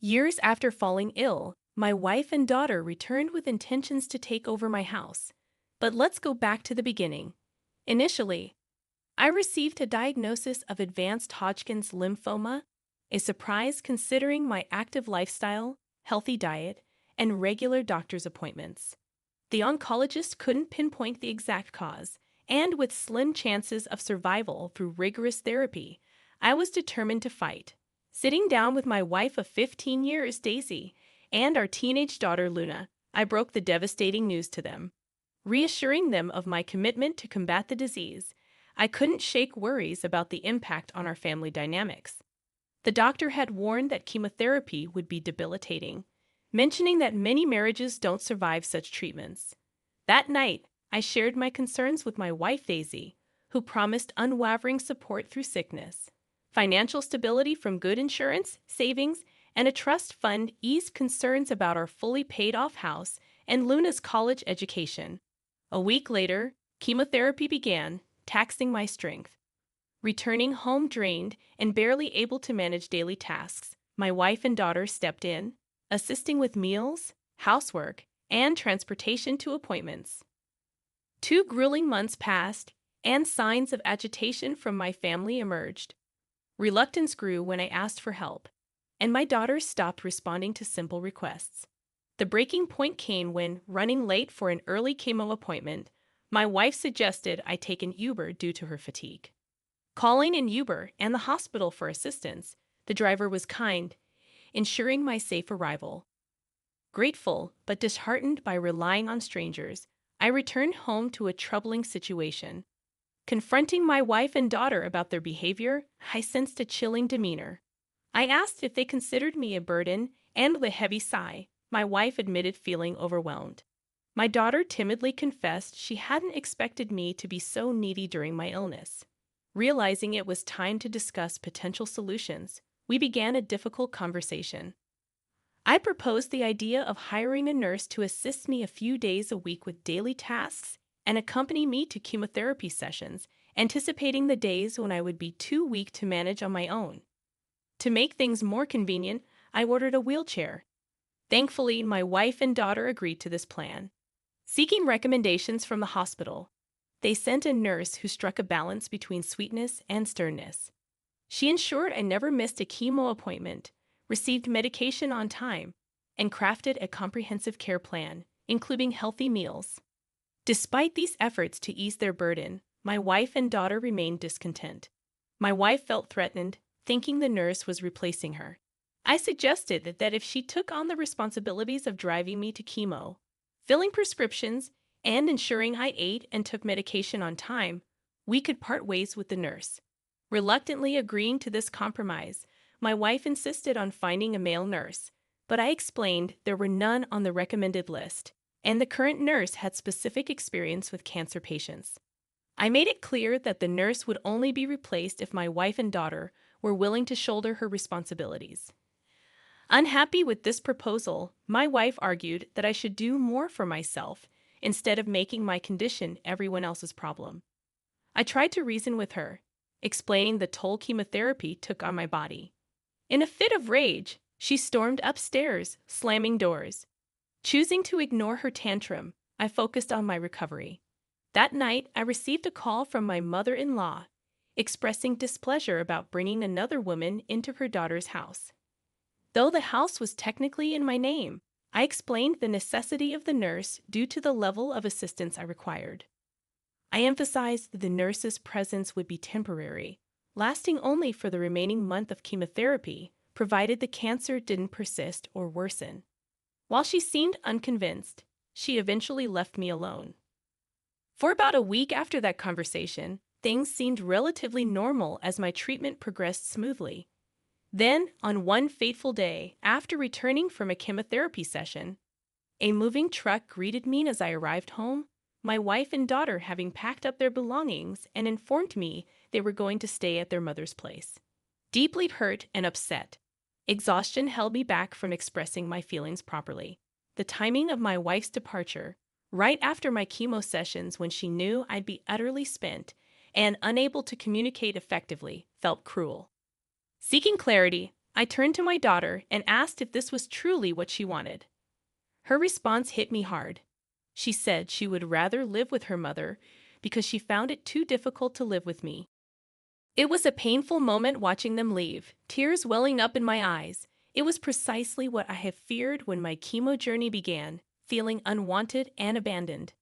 Years after falling ill, my wife and daughter returned with intentions to take over my house. But let's go back to the beginning. Initially, I received a diagnosis of advanced Hodgkin's lymphoma, a surprise considering my active lifestyle, healthy diet, and regular doctor's appointments. The oncologist couldn't pinpoint the exact cause, and with slim chances of survival through rigorous therapy, I was determined to fight. Sitting down with my wife of 15 years, Daisy, and our teenage daughter, Luna, I broke the devastating news to them. Reassuring them of my commitment to combat the disease, I couldn't shake worries about the impact on our family dynamics. The doctor had warned that chemotherapy would be debilitating, mentioning that many marriages don't survive such treatments. That night, I shared my concerns with my wife, Daisy, who promised unwavering support through sickness. Financial stability from good insurance, savings, and a trust fund eased concerns about our fully paid-off house and Luna's college education. A week later, chemotherapy began, taxing my strength. Returning home drained and barely able to manage daily tasks, my wife and daughter stepped in, assisting with meals, housework, and transportation to appointments. 2 grueling months passed, and signs of agitation from my family emerged. Reluctance grew when I asked for help, and my daughter stopped responding to simple requests. The breaking point came when, running late for an early chemo appointment, my wife suggested I take an Uber due to her fatigue. Calling an Uber and the hospital for assistance, the driver was kind, ensuring my safe arrival. Grateful but disheartened by relying on strangers, I returned home to a troubling situation. Confronting my wife and daughter about their behavior, I sensed a chilling demeanor. I asked if they considered me a burden, and with a heavy sigh, my wife admitted feeling overwhelmed. My daughter timidly confessed she hadn't expected me to be so needy during my illness. Realizing it was time to discuss potential solutions, we began a difficult conversation. I proposed the idea of hiring a nurse to assist me a few days a week with daily tasks and accompany me to chemotherapy sessions, anticipating the days when I would be too weak to manage on my own. To make things more convenient, I ordered a wheelchair. Thankfully, my wife and daughter agreed to this plan. Seeking recommendations from the hospital, they sent a nurse who struck a balance between sweetness and sternness. She ensured I never missed a chemo appointment, received medication on time, and crafted a comprehensive care plan, including healthy meals. Despite these efforts to ease their burden, my wife and daughter remained discontent. My wife felt threatened, thinking the nurse was replacing her. I suggested that if she took on the responsibilities of driving me to chemo, filling prescriptions, and ensuring I ate and took medication on time, we could part ways with the nurse. Reluctantly agreeing to this compromise, my wife insisted on finding a male nurse, but I explained there were none on the recommended list, and the current nurse had specific experience with cancer patients. I made it clear that the nurse would only be replaced if my wife and daughter were willing to shoulder her responsibilities. Unhappy with this proposal, my wife argued that I should do more for myself instead of making my condition everyone else's problem. I tried to reason with her, explaining the toll chemotherapy took on my body. In a fit of rage, she stormed upstairs, slamming doors. Choosing to ignore her tantrum, I focused on my recovery. That night, I received a call from my mother-in-law, expressing displeasure about bringing another woman into her daughter's house. Though the house was technically in my name, I explained the necessity of the nurse due to the level of assistance I required. I emphasized that the nurse's presence would be temporary, lasting only for the remaining month of chemotherapy, provided the cancer didn't persist or worsen. While she seemed unconvinced, she eventually left me alone. For about a week after that conversation, things seemed relatively normal as my treatment progressed smoothly. Then, on one fateful day, after returning from a chemotherapy session, a moving truck greeted me as I arrived home, my wife and daughter having packed up their belongings and informed me they were going to stay at their mother's place. Deeply hurt and upset, exhaustion held me back from expressing my feelings properly. The timing of my wife's departure, right after my chemo sessions when she knew I'd be utterly spent and unable to communicate effectively, felt cruel. Seeking clarity, I turned to my daughter and asked if this was truly what she wanted. Her response hit me hard. She said she would rather live with her mother because she found it too difficult to live with me. It was a painful moment watching them leave, tears welling up in my eyes. It was precisely what I had feared when my chemo journey began, feeling unwanted and abandoned.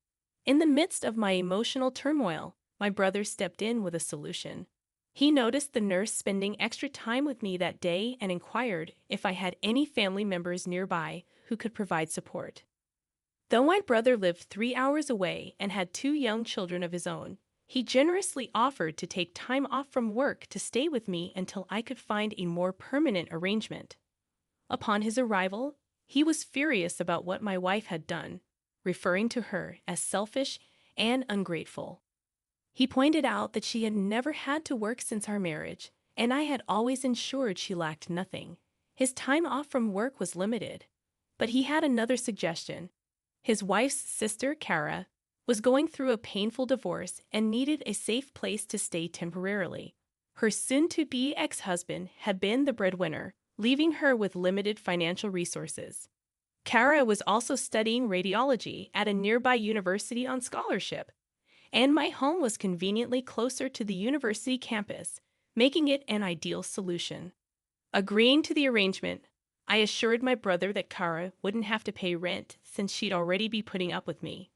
In the midst of my emotional turmoil, my brother stepped in with a solution. He noticed the nurse spending extra time with me that day and inquired if I had any family members nearby who could provide support. Though my brother lived 3 hours away and had 2 young children of his own, he generously offered to take time off from work to stay with me until I could find a more permanent arrangement. Upon his arrival, he was furious about what my wife had done, referring to her as selfish and ungrateful. He pointed out that she had never had to work since our marriage, and I had always ensured she lacked nothing. His time off from work was limited, but he had another suggestion. His wife's sister, Kara, was going through a painful divorce and needed a safe place to stay temporarily. Her soon-to-be ex-husband had been the breadwinner, leaving her with limited financial resources. Kara was also studying radiology at a nearby university on scholarship, and my home was conveniently closer to the university campus, making it an ideal solution. Agreeing to the arrangement, I assured my brother that Kara wouldn't have to pay rent since she'd already be putting up with me.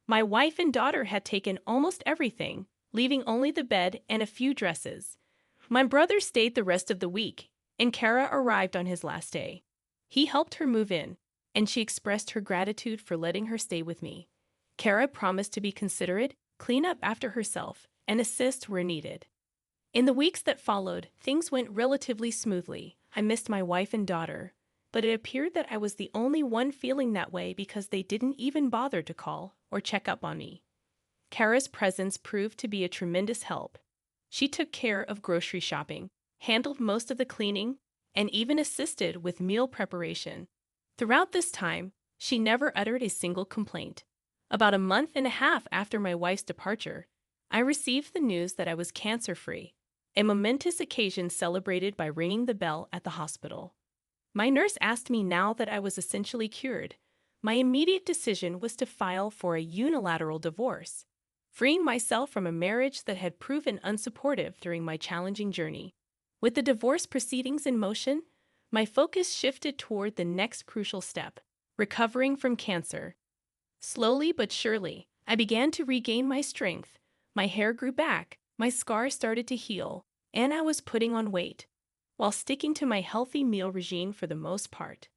My wife and daughter had taken almost everything, leaving only the bed and a few dresses. My brother stayed the rest of the week, and Kara arrived on his last day. He helped her move in, and she expressed her gratitude for letting her stay with me. Kara promised to be considerate, clean up after herself, and assist where needed. In the weeks that followed, things went relatively smoothly. I missed my wife and daughter, but it appeared that I was the only one feeling that way because they didn't even bother to call or check up on me. Kara's presence proved to be a tremendous help. She took care of grocery shopping, handled most of the cleaning, and even assisted with meal preparation. Throughout this time, she never uttered a single complaint. About a month and a half after my wife's departure, I received the news that I was cancer-free, a momentous occasion celebrated by ringing the bell at the hospital. My nurse asked me now that I was essentially cured. My immediate decision was to file for a unilateral divorce, freeing myself from a marriage that had proven unsupportive during my challenging journey. With the divorce proceedings in motion, my focus shifted toward the next crucial step, recovering from cancer. Slowly but surely, I began to regain my strength. My hair grew back, my scars started to heal, and I was putting on weight, while sticking to my healthy meal regime for the most part.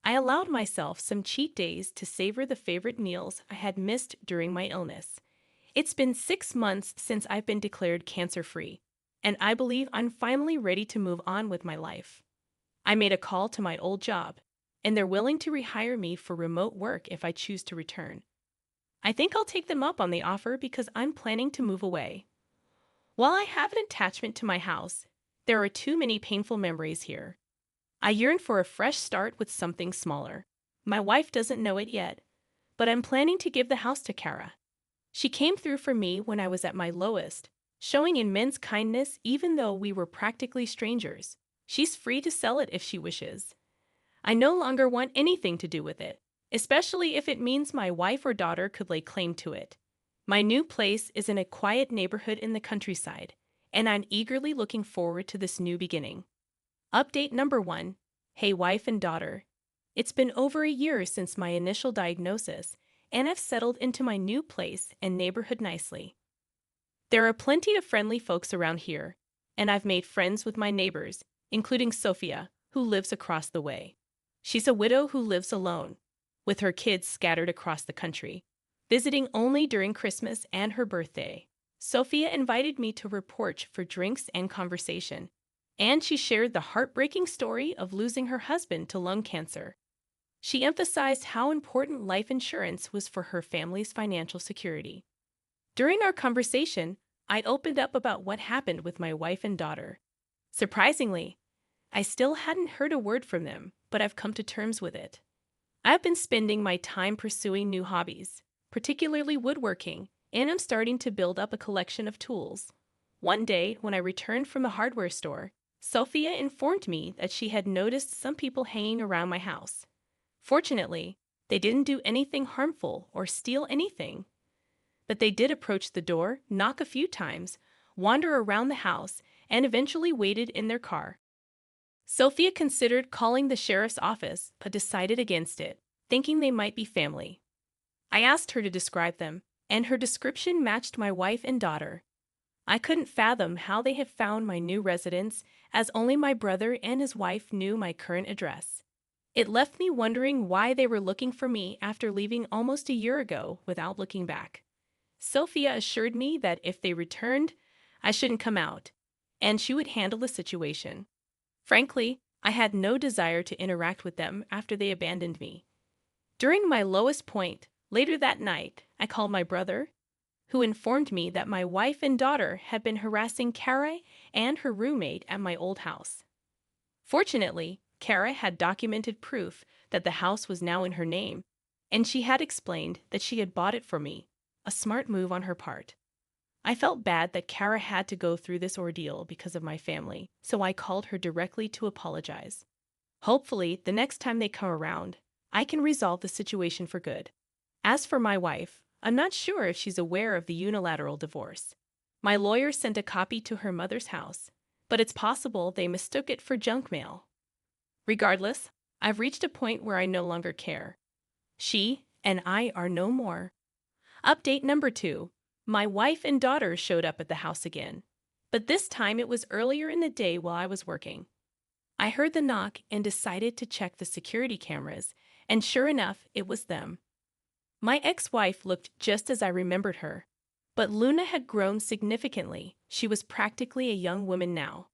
I allowed myself some cheat days to savor the favorite meals I had missed during my illness. It's been 6 months since I've been declared cancer-free, and I believe I'm finally ready to move on with my life. I made a call to my old job, and they're willing to rehire me for remote work if I choose to return. I think I'll take them up on the offer because I'm planning to move away. While I have an attachment to my house, there are too many painful memories here. I yearn for a fresh start with something smaller. My wife doesn't know it yet, but I'm planning to give the house to Kara. She came through for me when I was at my lowest, showing immense kindness even though we were practically strangers. She's free to sell it if she wishes. I no longer want anything to do with it, especially if it means my wife or daughter could lay claim to it. My new place is in a quiet neighborhood in the countryside, and I'm eagerly looking forward to this new beginning. Update number 1. Hey wife and daughter. It's been over a year since my initial diagnosis, and I've settled into my new place and neighborhood nicely. There are plenty of friendly folks around here, and I've made friends with my neighbors, including Sophia, who lives across the way. She's a widow who lives alone, with her kids scattered across the country, visiting only during Christmas and her birthday. Sophia invited me to her porch for drinks and conversation, and she shared the heartbreaking story of losing her husband to lung cancer. She emphasized how important life insurance was for her family's financial security. During our conversation, I opened up about what happened with my wife and daughter. Surprisingly, I still hadn't heard a word from them, but I've come to terms with it. I've been spending my time pursuing new hobbies, particularly woodworking, and I'm starting to build up a collection of tools. One day, when I returned from the hardware store, Sophia informed me that she had noticed some people hanging around my house. Fortunately, they didn't do anything harmful or steal anything, but they did approach the door, knock a few times, wander around the house, and eventually waited in their car. Sophia considered calling the sheriff's office but decided against it, thinking they might be family. I asked her to describe them, and her description matched my wife and daughter. I couldn't fathom how they had found my new residence, as only my brother and his wife knew my current address. It left me wondering why they were looking for me after leaving almost a year ago without looking back. Sophia assured me that if they returned, I shouldn't come out, and she would handle the situation. Frankly, I had no desire to interact with them after they abandoned me. During my lowest point, later that night, I called my brother, who informed me that my wife and daughter had been harassing Kara and her roommate at my old house. Fortunately, Kara had documented proof that the house was now in her name, and she had explained that she had bought it for me, a smart move on her part. I felt bad that Kara had to go through this ordeal because of my family, so I called her directly to apologize. Hopefully, the next time they come around, I can resolve the situation for good. As for my wife, I'm not sure if she's aware of the unilateral divorce. My lawyer sent a copy to her mother's house, but it's possible they mistook it for junk mail. Regardless, I've reached a point where I no longer care. She and I are no more. Update number 2. My wife and daughter showed up at the house again, but this time it was earlier in the day while I was working. I heard the knock and decided to check the security cameras, and sure enough, it was them. My ex-wife looked just as I remembered her, but Luna had grown significantly. She was practically a young woman now.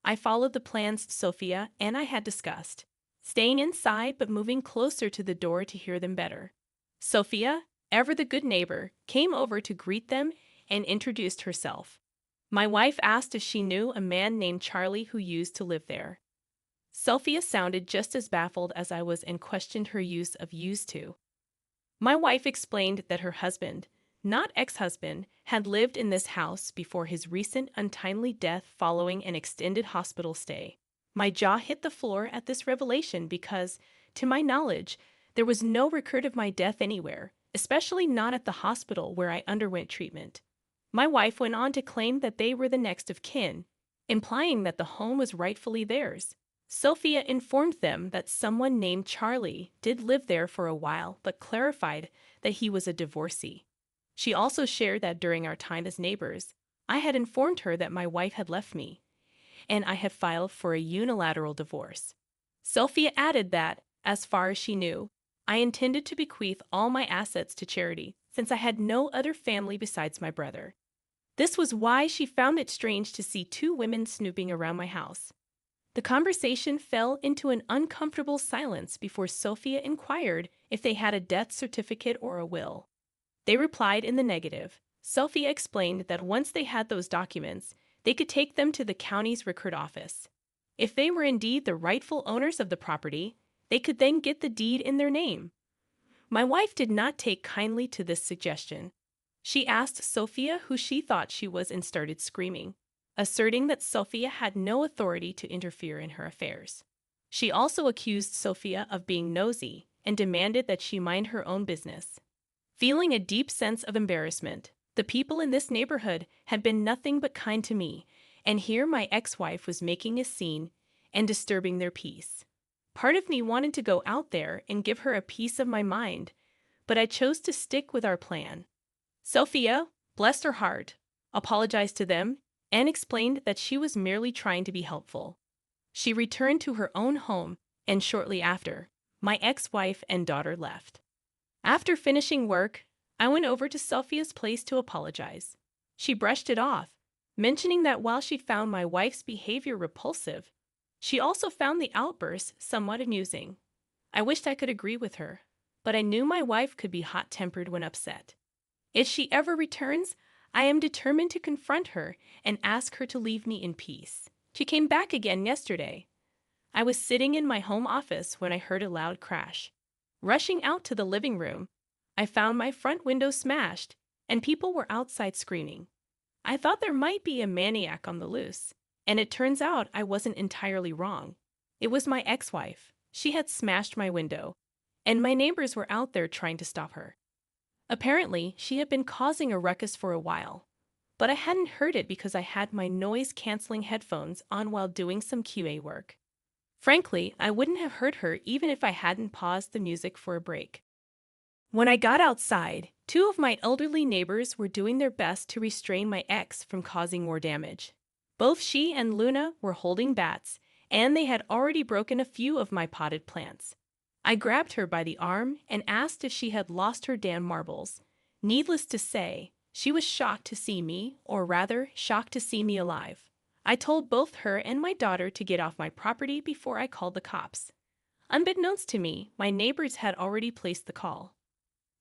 I followed the plans Sophia and I had discussed, staying inside but moving closer to the door to hear them better. Sophia, ever the good neighbor, came over to greet them and introduced herself. My wife asked if she knew a man named Charlie who used to live there. Sophia sounded just as baffled as I was and questioned her use of used to. My wife explained that her husband, not ex-husband, had lived in this house before his recent untimely death following an extended hospital stay. My jaw hit the floor at this revelation because, to my knowledge, there was no record of my death anywhere, especially not at the hospital where I underwent treatment. My wife went on to claim that they were the next of kin, implying that the home was rightfully theirs. Sophia informed them that someone named Charlie did live there for a while, but clarified that he was a divorcee. She also shared that during our time as neighbors, I had informed her that my wife had left me, and I had filed for a unilateral divorce. Sophia added that, as far as she knew, I intended to bequeath all my assets to charity, since I had no other family besides my brother. This was why she found it strange to see 2 women snooping around my house. The conversation fell into an uncomfortable silence before Sophia inquired if they had a death certificate or a will. They replied in the negative. Sophia explained that once they had those documents, they could take them to the county's record office. If they were indeed the rightful owners of the property, they could then get the deed in their name. My wife did not take kindly to this suggestion. She asked Sophia who she thought she was and started screaming, asserting that Sophia had no authority to interfere in her affairs. She also accused Sophia of being nosy and demanded that she mind her own business. Feeling a deep sense of embarrassment, the people in this neighborhood had been nothing but kind to me, and here my ex-wife was making a scene and disturbing their peace. Part of me wanted to go out there and give her a piece of my mind, but I chose to stick with our plan. Sophia, bless her heart, apologized to them and explained that she was merely trying to be helpful. She returned to her own home, and shortly after, my ex-wife and daughter left. After finishing work, I went over to Sophia's place to apologize. She brushed it off, mentioning that while she found my wife's behavior repulsive, she also found the outbursts somewhat amusing. I wished I could agree with her, but I knew my wife could be hot-tempered when upset. If she ever returns, I am determined to confront her and ask her to leave me in peace. She came back again yesterday. I was sitting in my home office when I heard a loud crash. Rushing out to the living room, I found my front window smashed and people were outside screaming. I thought there might be a maniac on the loose, And it turns out I wasn't entirely wrong. It was my ex-wife. She had smashed my window, and my neighbors were out there trying to stop her. Apparently, she had been causing a ruckus for a while, but I hadn't heard it because I had my noise-canceling headphones on while doing some QA work. Frankly, I wouldn't have heard her even if I hadn't paused the music for a break. When I got outside, two of my elderly neighbors were doing their best to restrain my ex from causing more damage. Both she and Luna were holding bats, and they had already broken a few of my potted plants. I grabbed her by the arm and asked if she had lost her damn marbles. Needless to say, she was shocked to see me, or rather, shocked to see me alive. I told both her and my daughter to get off my property before I called the cops. Unbeknownst to me, my neighbors had already placed the call.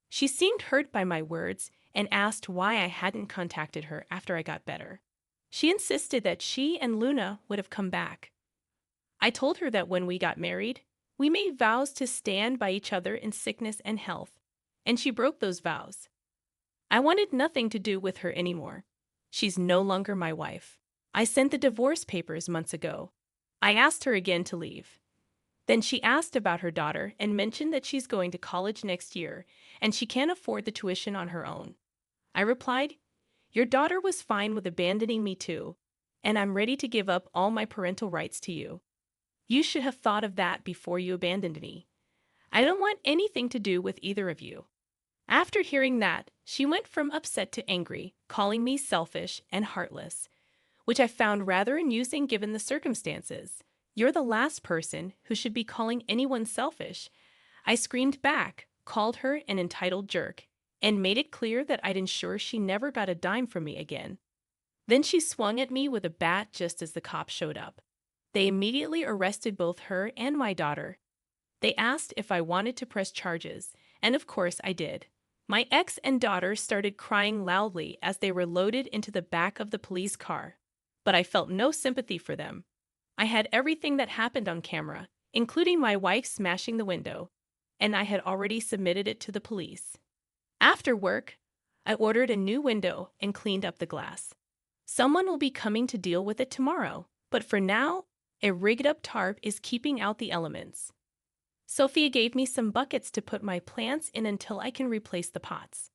She seemed hurt by my words and asked why I hadn't contacted her after I got better. She insisted that she and Luna would have come back. I told her that when we got married, we made vows to stand by each other in sickness and health, and she broke those vows. I wanted nothing to do with her anymore. She's no longer my wife. I sent the divorce papers months ago. I asked her again to leave. Then she asked about her daughter and mentioned that she's going to college next year and she can't afford the tuition on her own. I replied, "Your daughter was fine with abandoning me too, and I'm ready to give up all my parental rights to you. You should have thought of that before you abandoned me. I don't want anything to do with either of you." After hearing that, she went from upset to angry, calling me selfish and heartless, which I found rather amusing given the circumstances. "You're the last person who should be calling anyone selfish." I screamed back, called her an entitled jerk, and made it clear that I'd ensure she never got a dime from me again. Then she swung at me with a bat just as the cops showed up. They immediately arrested both her and my daughter. They asked if I wanted to press charges, and of course I did. My ex and daughter started crying loudly as they were loaded into the back of the police car, but I felt no sympathy for them. I had everything that happened on camera, including my wife smashing the window, and I had already submitted it to the police. After work, I ordered a new window and cleaned up the glass. Someone will be coming to deal with it tomorrow, but for now, a rigged-up tarp is keeping out the elements. Sophia gave me some buckets to put my plants in until I can replace the pots.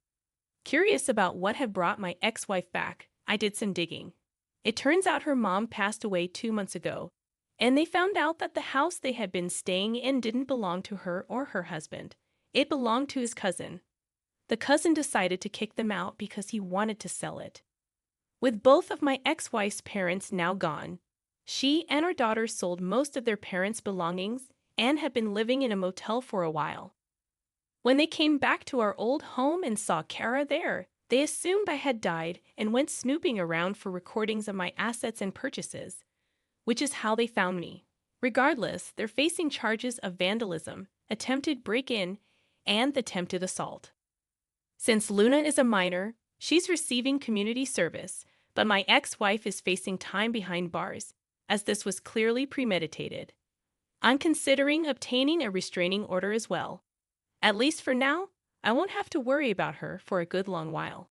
Curious about what had brought my ex-wife back, I did some digging. It turns out her mom passed away 2 months ago, and they found out that the house they had been staying in didn't belong to her or her husband. It belonged to his cousin. The cousin decided to kick them out because he wanted to sell it. With both of my ex-wife's parents now gone, she and her daughter sold most of their parents' belongings and had been living in a motel for a while. When they came back to our old home and saw Kara there, they assumed I had died and went snooping around for recordings of my assets and purchases, which is how they found me. Regardless, they're facing charges of vandalism, attempted break-in, and attempted assault. Since Luna is a minor, she's receiving community service, but my ex-wife is facing time behind bars, as this was clearly premeditated. I'm considering obtaining a restraining order as well. At least for now, I won't have to worry about her for a good long while.